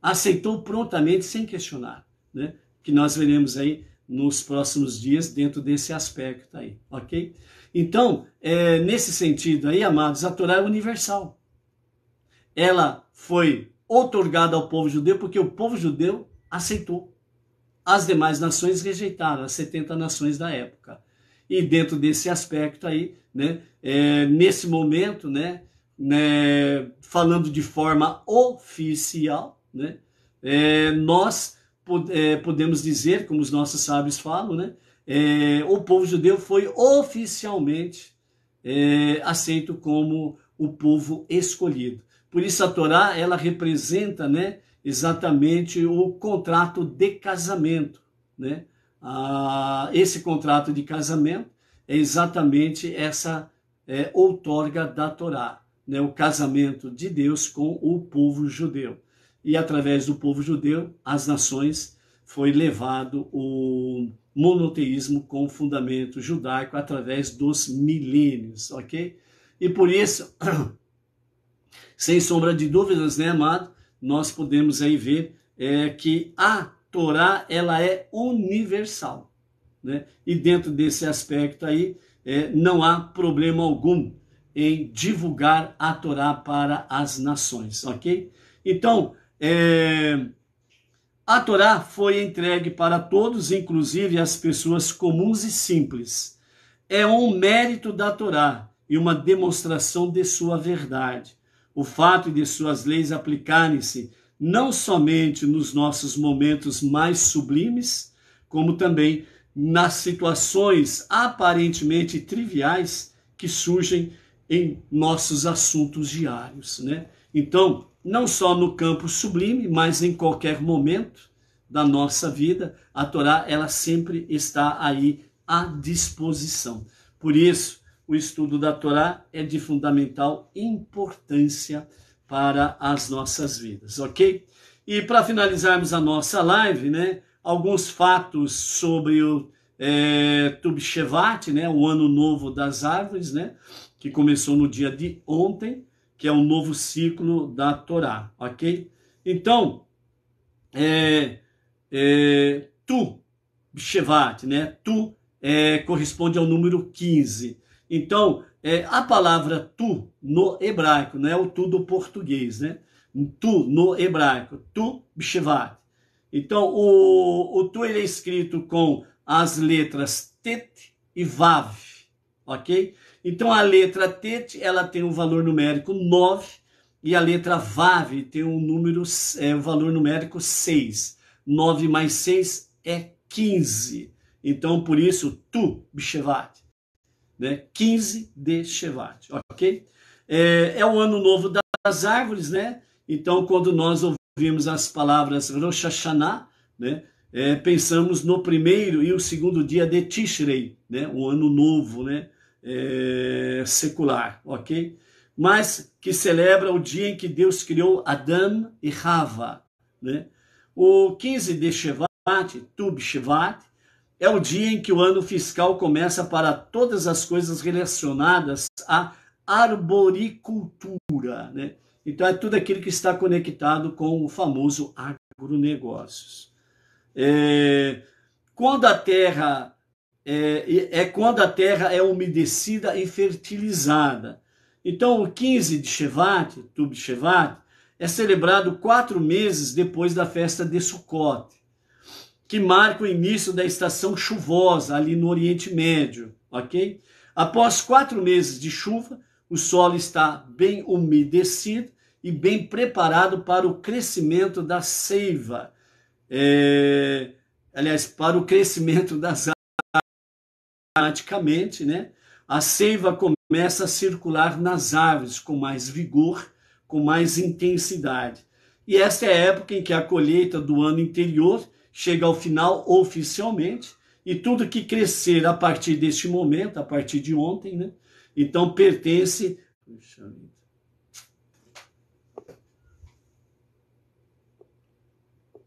Aceitou prontamente, sem questionar, né, que nós veremos aí nos próximos dias dentro desse aspecto aí, ok? Então, nesse sentido aí, amados, a Torá é universal. Ela foi outorgada ao povo judeu porque o povo judeu aceitou. As demais nações rejeitaram, as 70 nações da época. E dentro desse aspecto aí, né, nesse momento, né, falando de forma oficial, né, nós podemos dizer, como os nossos sábios falam, né, o povo judeu foi oficialmente aceito como o povo escolhido. Por isso a Torá, ela representa, né, exatamente o contrato de casamento, né? Esse contrato de casamento é exatamente essa outorga da Torá, né? O casamento de Deus com o povo judeu. E através do povo judeu, as nações, foi levado o monoteísmo com fundamento judaico através dos milênios, ok? E por isso, sem sombra de dúvidas, né, amado, nós podemos aí ver que a Torá, ela é universal, né? E dentro desse aspecto aí, não há problema algum em divulgar a Torá para as nações, ok? Então, a Torá foi entregue para todos, inclusive as pessoas comuns e simples. É um mérito da Torá e uma demonstração de sua verdade. O fato de suas leis aplicarem-se não somente nos nossos momentos mais sublimes, como também nas situações aparentemente triviais que surgem em nossos assuntos diários, né? Então, não só no campo sublime, mas em qualquer momento da nossa vida, a Torá, ela sempre está aí à disposição. Por isso, o estudo da Torá é de fundamental importância para as nossas vidas, ok? E para finalizarmos a nossa live, né, alguns fatos sobre o Tu B'Shevat, né, o ano novo das árvores, né, que começou no dia de ontem, que é o novo ciclo da Torá, ok? Então, Tu B'Shevat, né, Tu corresponde ao número 15. Então, a palavra tu no hebraico, não é o tu do português, né? Tu no hebraico, Tu B'Shevat. Então, o tu ele é escrito com as letras Tet e Vav, ok? Então, a letra Tet, ela tem um valor numérico 9 e a letra Vav tem um valor numérico 6. 9 mais 6 é 15. Então, por isso, Tu B'Shevat, né? 15 de Shevat, ok? É o ano novo das árvores, né? Então, quando nós ouvimos as palavras Rosh Hashanah, né? Pensamos no primeiro e o segundo dia de Tishrei, né? O ano novo, né? Secular, ok? Mas que celebra o dia em que Deus criou Adão e Hava, né? O 15 de Shevat, Tu B'Shevat, é o dia em que o ano fiscal começa para todas as coisas relacionadas à arboricultura, né? Então é tudo aquilo que está conectado com o famoso agronegócios. Quando a terra é umedecida e fertilizada. Então o 15 de Shevat, Tu B'Shevat, é celebrado 4 meses depois da festa de Sukkot, que marca o início da estação chuvosa ali no Oriente Médio, ok? Após 4 meses de chuva, o solo está bem umedecido e bem preparado para o crescimento da seiva. Para o crescimento das árvores, automaticamente, né? A seiva começa a circular nas árvores com mais vigor, com mais intensidade. E esta é a época em que a colheita do ano anterior chega ao final oficialmente, e tudo que crescer a partir deste momento, a partir de ontem, né? Então pertence...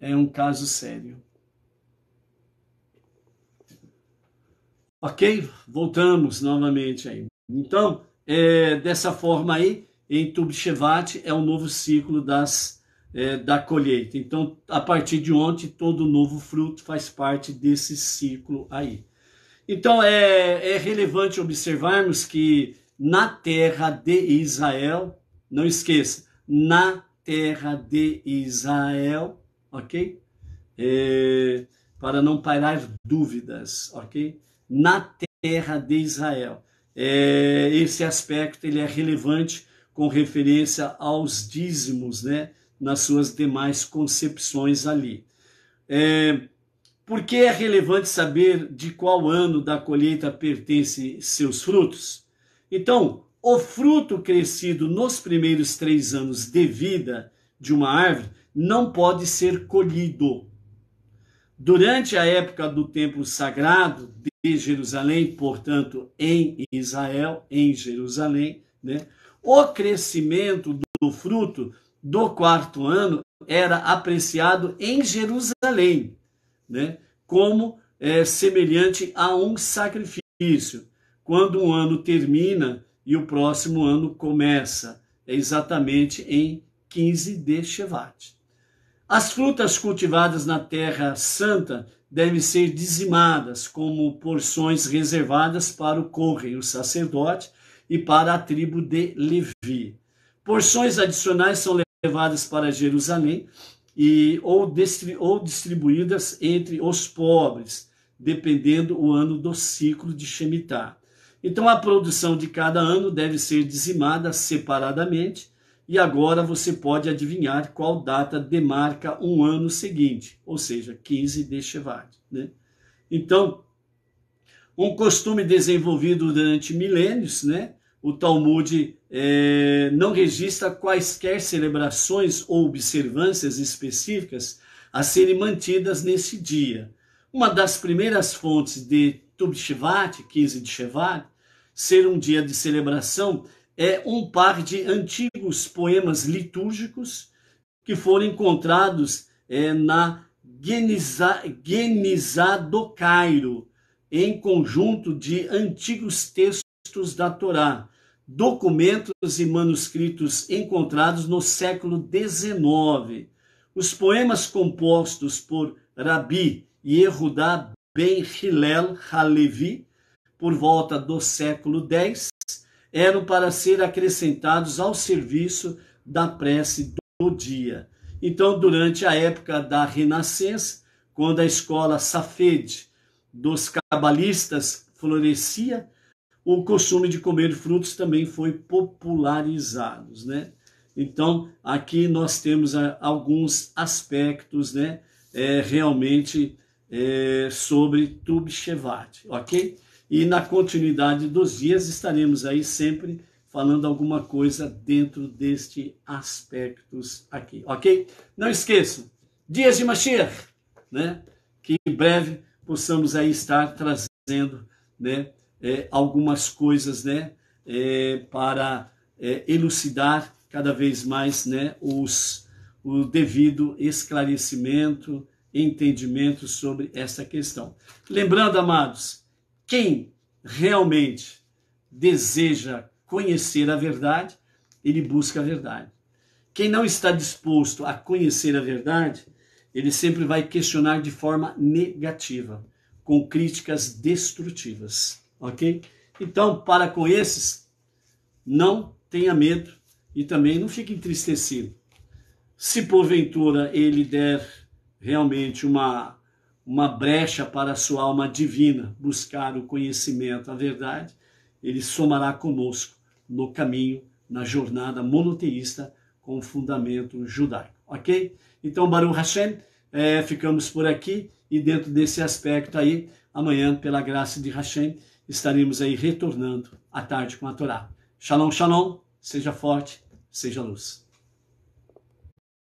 É um caso sério. Ok? Voltamos novamente aí. Então, dessa forma aí, em Tu B'Shevat é o novo ciclo da colheita. Então, a partir de ontem, todo novo fruto faz parte desse ciclo aí. Então, é relevante observarmos que na terra de Israel, não esqueça, na terra de Israel, ok? Para não parar dúvidas, ok? Na terra de Israel. Esse aspecto ele é relevante com referência aos dízimos, né? Nas suas demais concepções ali. Por que é relevante saber de qual ano da colheita pertencem seus frutos? Então, o fruto crescido nos primeiros 3 anos de vida de uma árvore não pode ser colhido. Durante a época do templo sagrado de Jerusalém, portanto, em Israel, em Jerusalém, né, o crescimento do fruto do 4º ano era apreciado em Jerusalém, né, como semelhante a um sacrifício, quando um ano termina e o próximo ano começa, exatamente em 15 de Shevat. As frutas cultivadas na Terra Santa devem ser dizimadas como porções reservadas para o Kohen, o sacerdote, e para a tribo de Levi. Porções adicionais são levadas para Jerusalém ou distribuídas entre os pobres, dependendo o ano do ciclo de Shemitah. Então, a produção de cada ano deve ser dizimada separadamente, e agora você pode adivinhar qual data demarca um ano seguinte, ou seja, 15 de Shevat, né? Então, um costume desenvolvido durante milênios, né? O Talmud não registra quaisquer celebrações ou observâncias específicas a serem mantidas nesse dia. Uma das primeiras fontes de Tu B'Shvat, 15 de Shevat, ser um dia de celebração, é um par de antigos poemas litúrgicos que foram encontrados na Genizá do Cairo, em conjunto de antigos textos da Torá, documentos e manuscritos encontrados no século XIX. Os poemas compostos por Rabi Yehudá ben Hillel Halevi, por volta do século X, eram para ser acrescentados ao serviço da prece do dia. Então, durante a época da Renascença, quando a escola Safed dos cabalistas florescia, o costume de comer frutos também foi popularizado, né? Então, aqui nós temos alguns aspectos, né, realmente sobre Tu B'Shvat, ok? E na continuidade dos dias estaremos aí sempre falando alguma coisa dentro destes aspectos aqui, ok? Não esqueçam, dias de Mashiach, né? Que em breve possamos aí estar trazendo, né, algumas coisas, né, para elucidar cada vez mais, né, o devido esclarecimento, entendimento sobre essa questão. Lembrando, amados, quem realmente deseja conhecer a verdade, ele busca a verdade. Quem não está disposto a conhecer a verdade, ele sempre vai questionar de forma negativa, com críticas destrutivas, ok? Então, para com esses, não tenha medo e também não fique entristecido. Se porventura ele der realmente uma brecha para a sua alma divina buscar o conhecimento, a verdade, ele somará conosco no caminho, na jornada monoteísta com fundamento judaico, ok? Então, Baruch Hashem, ficamos por aqui e dentro desse aspecto aí, amanhã, pela graça de Hashem, estaremos aí retornando à tarde com a Torá. Shalom, shalom, seja forte, seja luz.